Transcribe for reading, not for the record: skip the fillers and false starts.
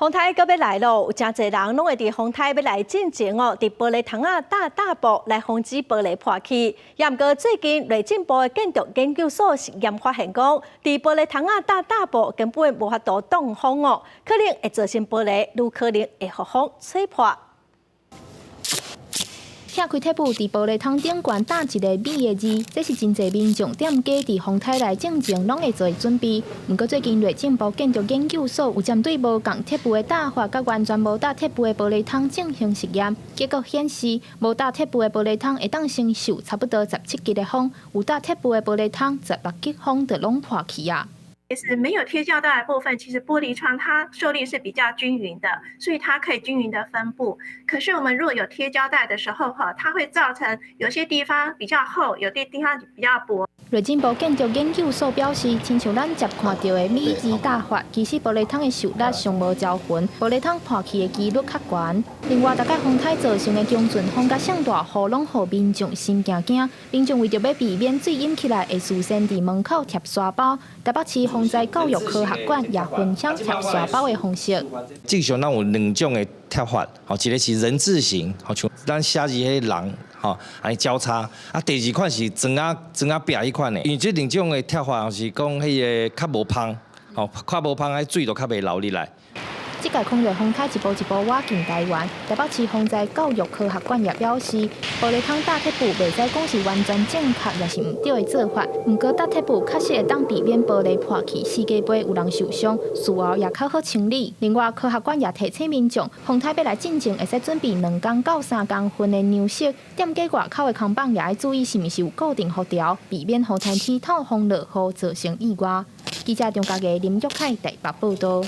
风台搁要来咯，有真侪人拢会伫风台要来进前哦，伫玻璃窗啊大步来防止玻璃破去。也毋过最近内政部的建筑研究所实验发现讲，伫玻璃窗啊大步根本无法度挡风哦，可能会造成玻璃愈可能会互风吹破。 拆开贴布，伫玻璃窗顶悬打一个美的字，这是真侪民众踮家伫风台来进前拢会做准备。不过最近内政部建筑研究所有针对无共贴布的打法，甲完全无打贴布的玻璃窗进行实验，结果显示，无打贴布的玻璃窗会当承受差不多17级的风，有打贴布的玻璃窗16级风就拢破去啊。 其实没有贴胶带的部分，其实玻璃窗它受力是比较均匀的，所以它可以均匀的分布。可是我们如果有贴胶带的时候，它会造成有些地方比较厚，有些地方比较薄。内政部建筑研究所表示，亲像咱接看到的美字打法，其实玻璃窗的受力尚无招魂，玻璃窗破去的几率较悬。另外，大概风台造成的强阵风甲上大雨，拢互民众心惊。民众为着要避免水淹起来，会事先伫门口贴沙包。台北市风灾教育科学馆也分享贴沙包的方式。正常咱有两种的贴法，吼，一个是人字形，吼，像咱写字迄人，吼，安尼交叉。啊，第二款是砖啊壁迄款的，因为这两种的贴法是讲迄个较无芳，吼，较无芳，迄水就较袂流入来。 这届空热风台一步一步挖进台湾，台北市风灾教育科学馆也表示，玻璃窗打贴布袂使讲是完全正确，也是唔对的做法。不过打贴布确实会当避免玻璃破去，世界杯有人受伤，事后也较好清理。另外，科学馆也提醒民众，风台要来进前，会使准备2公到3公分的牛色，店家外口的空板也要注意是毋是有固定辐条，避免互天天透风落雨造成意外。记者张家嘅林玉凯台北报道。